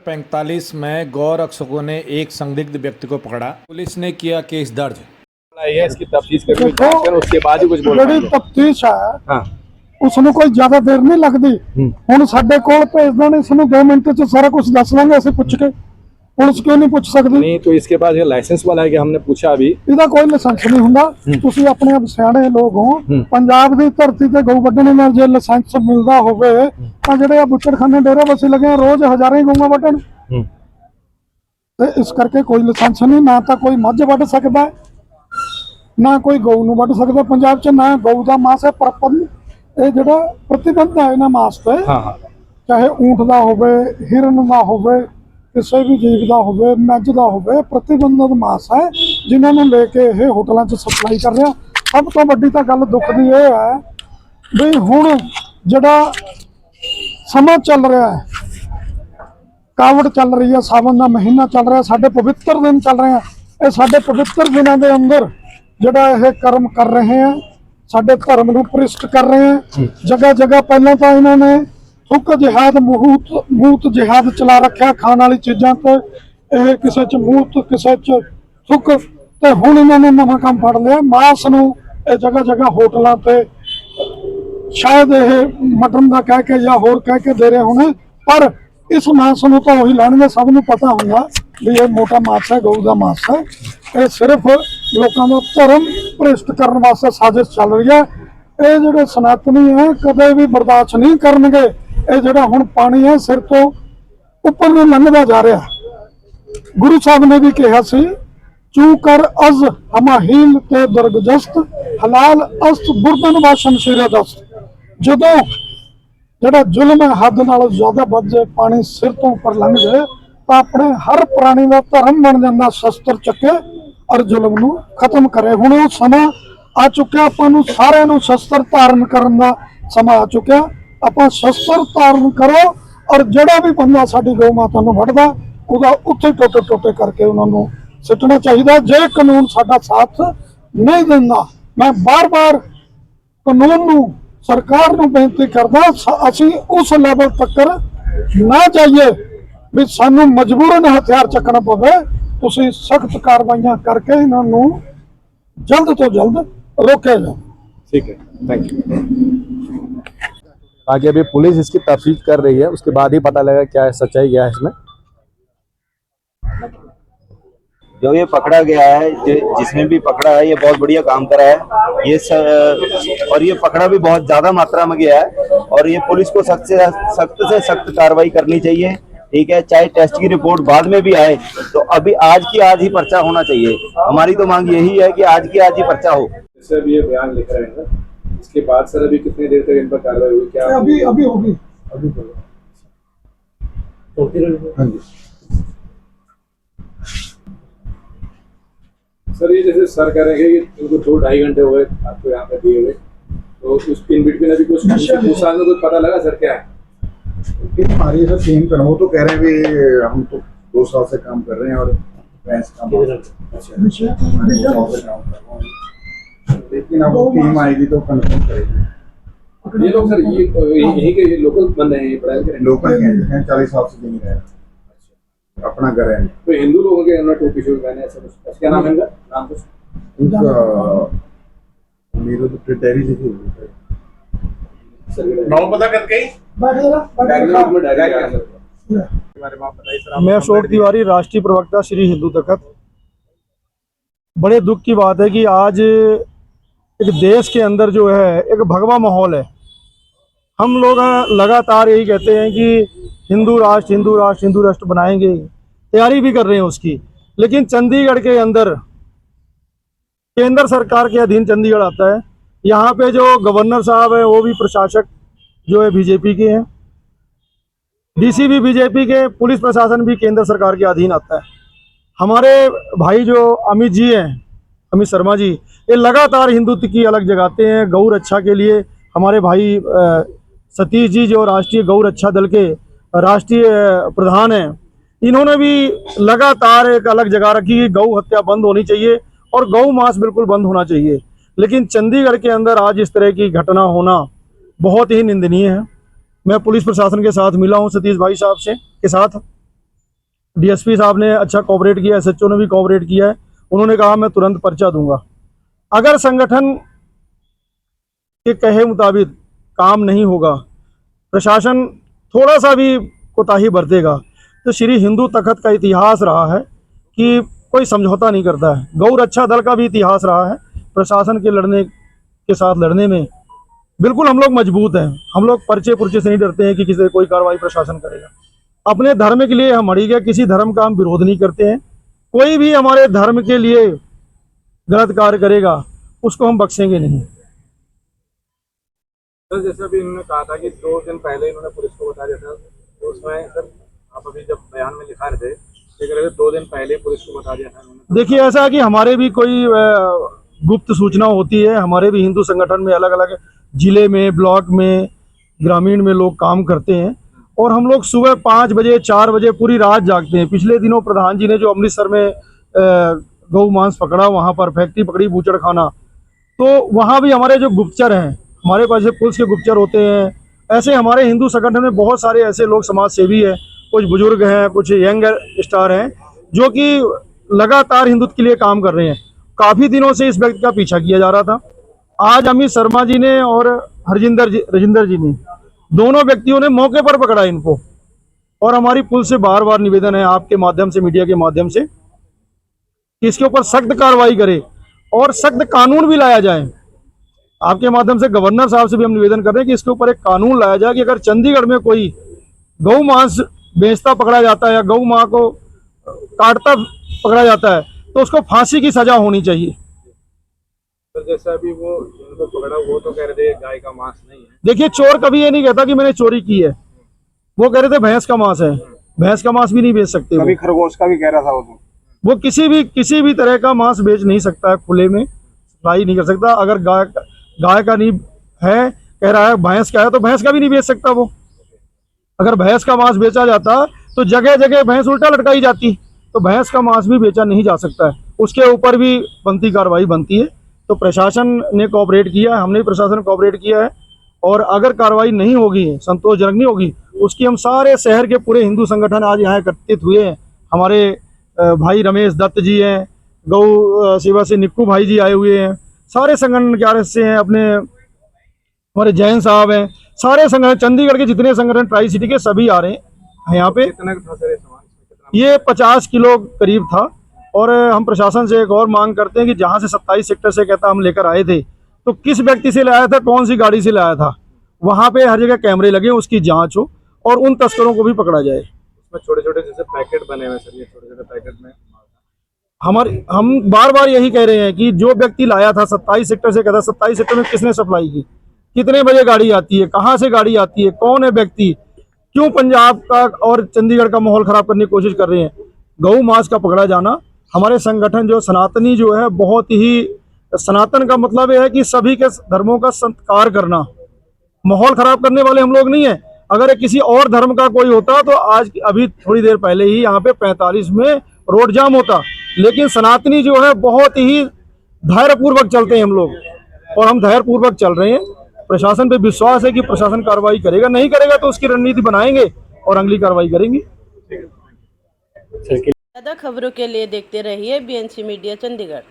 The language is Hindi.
45 में गौ रक्षकों ने एक संदिग्ध व्यक्ति को पकड़ा। पुलिस ने किया केस दर्ज। है इसकी तफ्तीश करके जांच कर उसके बाद ही कुछ बोल ਜਿਹੜੀ पाएंगे। ਤਫਤੀਸ਼ ਹੈ हाँ ਉਸ ਨੂੰ ਕੋਈ ਜ਼ਿਆਦਾ ਦੇਰ ਨਹੀਂ ਲੱਗਦੀ। ਹੁਣ ਸਾਡੇ ਕੋਲ ਭੇਜ ਦੇਣ, ਇਸ ਨੂੰ 2 ਮਿੰਟ ਚ ਸਾਰਾ ਕੁਝ ਦੱਸ ਲਾਂਗੇ ਅਸੀਂ ਪੁੱਛ ਕੇ। ਪੁਲਿਸ ਕਿਉਂ ਨਹੀਂ ਪੁੱਛ ਸਕਦੀ? नहीं तो इसके पास ये लाइसेंस वाला है कि हमने पूछा अभी। ਇਹਦਾ ਕੋਈ ਲਾਇਸੈਂਸ ਨਹੀਂ ਹੁੰਦਾ। ਤੁਸੀਂ ਆਪਣੇ ਆਪ ਸਿਆਣੇ ਲੋਕ ਹੋ। ਪੰਜਾਬ ਦੀ ਧਰਤੀ ਤੇ ਗਊ ਵੱਢਣ ਨਾਲ ਜੇ ਲਾਇਸੈਂਸ ਮਿਲਦਾ ਹੋਵੇ ਤਾਂ ਜਿਹੜੇ ਆ ਬੁੱਚੜਖਾਨੇ ਡੇਰੇ ਵਸੇ ਲੱਗੇ ਆ, ਰੋਜ਼ ਹਜ਼ਾਰਾਂ ਹੀ ਗਊਆਂ ਵੱਢਣ। ਤੇ ਇਸ ਕਰਕੇ ਕੋਈ ਲਾਇਸੈਂਸ ਨਹੀਂ, ਨਾ ਤਾਂ ਕੋਈ ਮੱਝ ਵੱਢ ਸਕਦਾ ਹੈ, ਨਾ ਕੋਈ ਗਊ ਨੂੰ ਵੱਢ ਸਕਦਾ ਪੰਜਾਬ 'ਚ, ਨਾ ਗਊ ਦਾ ਮਾਸ ਹੈ। ਇਹ ਜਿਹੜਾ ਪ੍ਰਤੀਬੰਧ ਹੈ ਇਹਨਾਂ ਮਾਸ ਤੇ, ਚਾਹੇ ਊਂਠ ਦਾ ਹੋਵੇ, ਹਿਰਨ ਦਾ ਹੋਵੇ, ਕਿਸੇ ਵੀ ਜੀਵ ਦਾ ਹੋਵੇ, ਮੱਝ ਦਾ ਹੋਵੇ, ਪ੍ਰਤੀਬੰਧਿਤ ਮਾਸ ਹੈ ਜਿਨ੍ਹਾਂ ਨੂੰ ਲੈ ਕੇ ਇਹ ਹੋਟਲਾਂ 'ਚ ਸਪਲਾਈ ਕਰ ਰਿਹਾ। ਸਭ ਤੋਂ ਵੱਡੀ ਤਾਂ ਗੱਲ ਦੁੱਖ ਦੀ ਇਹ ਹੈ ਵੀ ਹੁਣ ਜਿਹੜਾ ਸਮਾਂ ਚੱਲ ਰਿਹਾ ਹੈ, ਕਾਵੜ ਚੱਲ ਰਹੀ ਹੈ, ਸਾਵਣ ਦਾ ਮਹੀਨਾ ਚੱਲ ਰਿਹਾ, ਸਾਡੇ ਪਵਿੱਤਰ ਦਿਨ ਚੱਲ ਰਹੇ ਆ। ਇਹ ਸਾਡੇ ਪਵਿੱਤਰ ਦਿਨਾਂ ਦੇ ਅੰਦਰ ਜਿਹੜਾ ਇਹ ਕਰਮ ਕਰ ਰਹੇ ਆ, ਸਾਡੇ ਧਰਮ ਨੂੰ ਭ੍ਰਿਸ਼ਟ ਕਰ ਰਹੇ ਆ। ਜਗ੍ਹਾ ਜਗ੍ਹਾ ਪਹਿਲਾਂ ਤਾਂ ਇਹਨਾਂ ਨੇ ਥੁੱਕ ਜਿਹਾਦ, ਮੂਤ ਜਿਹਾਦ ਚਲਾ ਰੱਖਿਆ ਖਾਣ ਵਾਲੀ ਚੀਜ਼ਾਂ ਤੇ। ਇਹ ਕਿਸੇ 'ਚ ਮੂਤ, ਕਿਸੇ 'ਚ ਥੁੱਕ, ਤੇ ਹੁਣ ਇਹਨਾਂ ਨੇ ਨਵਾਂ ਕੰਮ ਫੜ ਲਿਆ ਮਾਸ ਨੂੰ। ਇਹ ਜਗ੍ਹਾ ਜਗ੍ਹਾ ਹੋਟਲਾਂ ਤੇ ਸ਼ਾਇਦ ਇਹ ਮਟਨ ਦਾ ਕਹਿ ਕੇ ਜਾਂ ਹੋਰ ਕਹਿ ਕੇ ਦੇ ਰਹੇ ਹੋਣੇ, ਪਰ ਇਸ ਮਾਸ ਨੂੰ ਤਾਂ ਉਹੀ ਲੈਣਗੇ। ਸਭ ਨੂੰ ਪਤਾ ਹੁੰਦਾ ਵੀ ਇਹ ਮੋਟਾ ਮਾਸ ਹੈ, ਗਊ ਦਾ ਮਾਸ ਹੈ। ਇਹ ਸਿਰਫ ਲੋਕਾਂ ਦਾ ਧਰਮ ਭ੍ਰਿਸ਼ਟ ਕਰਨ ਵਾਸਤੇ ਸਾਜ਼ਿਸ਼ ਚੱਲ ਰਹੀ ਹੈ। ਇਹ ਜਿਹੜੇ ਸਨਾਤਨੀ ਹੈ ਕਦੇ ਵੀ ਬਰਦਾਸ਼ਤ ਨਹੀਂ ਕਰਨਗੇ। ਇਹ ਜਿਹੜਾ ਹੁਣ ਪਾਣੀ ਹੈ ਸਿਰ ਤੋਂ ਉੱਪਰ ਨੂੰ ਲੰਘਦਾ ਜਾ ਰਿਹਾ। ਗੁਰੂ ਸਾਹਿਬ ਨੇ ਵੀ ਕਿਹਾ ਸੀ, ਚੂ ਕਰ ਅਜ਼ ਹਮਾਹੀਲ ਤੇ ਦਰਗਜਸਤ ਹਲਾਲ ਅਸਤ ਬੁਰਦਨ ਵਾ ਸ਼ਮਸ਼ੀਰੇ ਦਸਤ। ਜਦੋਂ ਜਿਹੜਾ ਜ਼ੁਲਮ ਹੈ ਹੱਦ ਨਾਲੋਂ ਜ਼ਿਆਦਾ ਵੱਧ ਜਾਏ, ਪਾਣੀ ਸਿਰ ਤੋਂ ਉੱਪਰ ਲੰਘ ਜਾਏ, ਤਾਂ ਆਪਣੇ ਹਰ ਪ੍ਰਾਣੀ ਦਾ ਧਰਮ ਬਣ ਜਾਂਦਾ ਸ਼ਸਤਰ ਚੱਕੇ ਔਰ ਜ਼ੁਲਮ ਨੂੰ ਖਤਮ ਕਰੇ। ਹੁਣ ਉਹ ਸਮਾਂ ਆ ਚੁੱਕਿਆ, ਆਪਾਂ ਨੂੰ ਸਾਰਿਆਂ ਨੂੰ ਸ਼ਸਤਰ ਧਾਰਨ ਕਰਨ ਦਾ ਸਮਾਂ ਆ ਚੁੱਕਿਆ। ਆਪਾਂ ਸ਼ਸਤਰ ਧਾਰਨ ਕਰੋ, ਔਰ ਜਿਹੜਾ ਵੀ ਬੰਦਾ ਸਾਡੀ ਗਊ ਮਾਤਾ ਨੂੰ ਵੱਢਦਾ ਉਹਦਾ ਉੱਥੇ ਟੋਟੇ ਟੋਟੇ ਕਰਕੇ ਉਹਨਾਂ ਨੂੰ ਸਿੱਟਣਾ ਚਾਹੀਦਾ। ਜੇ ਕਾਨੂੰਨ ਸਾਡਾ ਸਾਥ ਨਹੀਂ ਦਿੰਦਾ, ਮੈਂ ਬਾਰ-ਬਾਰ ਕਾਨੂੰਨ ਨੂੰ, ਸਰਕਾਰ ਨੂੰ ਬੇਨਤੀ ਕਰਦਾ, ਅਸੀਂ ਉਸ ਲੈਵਲ ਤੱਕ ਨਾ ਜਾਈਏ ਵੀ ਸਾਨੂੰ ਮਜਬੂਰਨ ਹਥਿਆਰ ਚੱਕਣਾ ਪਵੇ। ਤੁਸੀਂ ਸਖਤ ਕਾਰਵਾਈਆਂ ਕਰਕੇ ਇਹਨਾਂ ਨੂੰ ਜਲਦ ਤੋਂ ਜਲਦ रोके जाए। ठीक है, थैंक यू। आगे अभी पुलिस इसकी तफ्तीश कर रही है, उसके बाद ही पता लगेगा क्या है सच्चाई क्या है इसमें। जो ये पकड़ा गया है, जिसमें भी पकड़ा है, ये बहुत बढ़िया काम करा है ये और ये पकड़ा भी बहुत ज्यादा मात्रा में गया है, और ये पुलिस को सख्त से सख्त कार्रवाई करनी चाहिए। ठीक है, चाहे टेस्ट की रिपोर्ट बाद में भी आए, तो अभी आज की आज ही पर्चा होना चाहिए। हमारी तो मांग यही है कि आज की आज ही पर्चा हो। सर ये बयान लिख रहे हैं, इसके बाद सर अभी कितनी देर तक इन पर कार्रवाई हुई? क्या अभी होगी। हाँ जी सर, ये जैसे सर कह रहे हैं कि इनको 2-2.5 घंटे हो गए आपको यहाँ पे दिए हुए, तो उस इन बिटवीन अभी कुछ पूछताछ में कुछ पता लगा सर क्या है? हमारी सर टीम कर, वो तो कह रहे हैं भी हम तो 2 साल से काम कर रहे हैं और भैंस काम कर रहे हैं, लेकिन अब टीम आएगी तो कंफर्म करेगी। ये लोग सर यही के लोकल बंदे हैं, ये पढ़ाई करें लोकल हैं, 40 साल से यहीं रहे हैं, अपना घर है। तो हिंदू लोगों के अंदर टोपी शोपी पहने ऐसा कुछ, क्या नाम है इनका? नाम कुछ मेरे तो टेरी लिखी हुई है। नाम पता करके ही मैं अशोक तिवारी, राष्ट्रीय प्रवक्ता श्री हिंदू तखत। बड़े दुख की बात है कि आज एक देश के अंदर जो है एक भगवा माहौल है। हम लोग लगातार यही कहते हैं कि हिंदू राष्ट्र, हिंदू राष्ट्र, हिंदू राष्ट्र बनाएंगे, तैयारी भी कर रहे हैं उसकी, लेकिन चंडीगढ़ के अंदर केंद्र सरकार के अधीन चंडीगढ़ आता है। यहाँ पे जो गवर्नर साहब है वो भी प्रशासक जो है बीजेपी के हैं, डीसी भी बीजेपी के, पुलिस प्रशासन भी केंद्र सरकार के अधीन आता है। हमारे भाई जो अमित जी हैं, अमित शर्मा जी, ये लगातार हिंदुत्व की अलग जगाते हैं गौ रक्षा के लिए। हमारे भाई सतीश जी जो राष्ट्रीय गौ रक्षा दल के राष्ट्रीय प्रधान हैं, इन्होंने भी लगातार एक अलग जगह रखी कि गौ हत्या बंद होनी चाहिए और गौ मांस बिल्कुल बंद होना चाहिए। लेकिन चंडीगढ़ के अंदर आज इस तरह की घटना होना बहुत ही निंदनीय है। मैं पुलिस प्रशासन के साथ मिला हूं, सतीश भाई साहब के साथ, डीएसपी साहब ने अच्छा कोऑपरेट किया, एसएचओ ने भी कोऑपरेट किया है। उन्होंने कहा मैं तुरंत पर्चा दूंगा। अगर संगठन के कहे मुताबिक काम नहीं होगा, प्रशासन थोड़ा सा भी कोताही बरतेगा, तो श्री हिंदू तखत का इतिहास रहा है कि कोई समझौता नहीं करता है। गौ रक्षा दल का भी इतिहास रहा है प्रशासन के साथ लड़ने में। बिल्कुल हम लोग मजबूत हैं। हम लोग पर्चे पुर्चे से नहीं डरते हैं कि किसी कोई कार्रवाई प्रशासन करेगा। अपने धर्म के लिए हम अड़ी गए, किसी धर्म का हम विरोध नहीं करते हैं। कोई भी हमारे धर्म के लिए गलत कार्य करेगा उसको हम बख्शेंगे नहीं। सर जैसे अभी इन्होंने कहा था कि 2 दिन पहले इन्होंने पुलिस को बता दिया था, तो उसमें सर आप अभी जब बयान में लिखा रहे थे, लेकिन 2 दिन पहले पुलिस को बता दिया था इन्होंने। देखिए, ऐसा है कि हमारे भी कोई गुप्त सूचना होती है। हमारे भी हिंदू संगठन में अलग अलग जिले में, ब्लॉक में, ग्रामीण में लोग काम करते हैं और हम लोग सुबह 5 बजे 4 बजे पूरी रात जागते हैं। पिछले दिनों प्रधान जी ने जो अमृतसर में गौ मांस पकड़ा, वहाँ पर फैक्ट्री पकड़ी बूचड़ खाना, तो वहाँ भी हमारे जो गुप्तचर हैं, हमारे पास पुलिस के गुप्तचर होते हैं। ऐसे हमारे हिंदू संगठन में बहुत सारे ऐसे लोग समाज सेवी हैं, कुछ बुजुर्ग हैं, कुछ यंग स्टार हैं जो कि लगातार हिंदुत्व के लिए काम कर रहे हैं। काफ़ी दिनों से इस व्यक्ति का पीछा किया जा रहा था। आज अमित शर्मा जी ने और राजिंदर जी ने, दोनों व्यक्तियों ने मौके पर पकड़ा इनको। और हमारी पुलिस से बार बार निवेदन है आपके माध्यम से, मीडिया के माध्यम से, कि इसके ऊपर सख्त कार्रवाई करे और सख्त कानून भी लाया जाए। आपके माध्यम से गवर्नर साहब से भी हम निवेदन कर रहे हैं कि इसके ऊपर एक कानून लाया जाए कि अगर चंडीगढ़ में कोई गौ मांस बेचता पकड़ा जाता है या गौ मां को काटता पकड़ा जाता है तो उसको फांसी की सजा होनी चाहिए। तो जैसे अभी वो जिनको पकड़ा वो तो कह रहे थे गाय का मांस नहीं है। देखिए, चोर कभी ये नहीं कहता कि मैंने चोरी की है। वो कह रहे थे भैंस का मांस है। भैंस का मांस भी नहीं बेच सकते। कभी खरगोश का भी कह रहा था वो किसी भी तरह का मांस बेच नहीं सकता है, खुले में सप्लाई नहीं कर सकता। अगर गाय का नहीं है, कह रहा है भैंस का है, तो भैंस का भी नहीं बेच सकता वो। अगर भैंस का मांस बेचा जाता तो जगह जगह भैंस उल्टा लटकाई जाती, तो भैंस का मांस भी बेचा नहीं जा सकता है। उसके ऊपर भी बनती कार्रवाई बनती है। तो प्रशासन ने कोऑपरेट किया है, हमने भी प्रशासन कोऑपरेट किया है। और अगर कार्रवाई नहीं होगी, संतोषजनक नहीं होगी, उसकी हम सारे शहर के पूरे हिंदू संगठन आज यहाँ एकत्रित हुए हैं। हमारे भाई रमेश दत्त जी हैं, गौ सेवा से निक्कू भाई जी आए हुए हैं, सारे संगठन के आर से हैं, अपने हमारे जैन साहब हैं, सारे संगठन, चंडीगढ़ के जितने संगठन ट्राई सिटी के सभी आ रहे हैं यहाँ पे। कितना था सर सामान? ये 50 किलो करीब था। और हम प्रशासन से एक और मांग करते हैं कि जहाँ से 27 सेक्टर से कहता हम लेकर आए थे, तो किस व्यक्ति से लाया था, कौन सी गाड़ी से लाया था, वहाँ पे हर जगह कैमरे लगे, उसकी जांच हो और उन तस्करों को भी पकड़ा जाए। उसमें छोटे छोटे जैसे पैकेट बने हुए सर, ये छोटे छोटे पैकेट में हम बार बार यही कह रहे हैं कि जो व्यक्ति लाया था 27 सेक्टर से, कहता 27 सेक्टर में किसने सप्लाई की, कितने बजे गाड़ी आती है, कहाँ से गाड़ी आती है, कौन है व्यक्ति, क्यों पंजाब का और चंडीगढ़ का माहौल खराब करने की कोशिश कर रहे हैं। गौ मांस का पकड़ा जाना, हमारे संगठन जो सनातनी जो है, बहुत ही, सनातन का मतलब यह है कि सभी के धर्मों का सत्कार करना। माहौल खराब करने वाले हम लोग नहीं है। अगर किसी और धर्म का कोई होता तो आज अभी थोड़ी देर पहले ही यहाँ पे 45 में रोड जाम होता। लेकिन सनातनी जो है बहुत ही धैर्यपूर्वक चलते हैं हम लोग, और हम धैर्यपूर्वक चल रहे हैं। प्रशासन पे विश्वास है कि प्रशासन कार्रवाई करेगा, नहीं करेगा तो उसकी रणनीति बनाएंगे और अगली कार्रवाई करेंगे। ज़्यादा खबरों के लिए देखते रहिए बीएनसी मीडिया चंडीगढ़।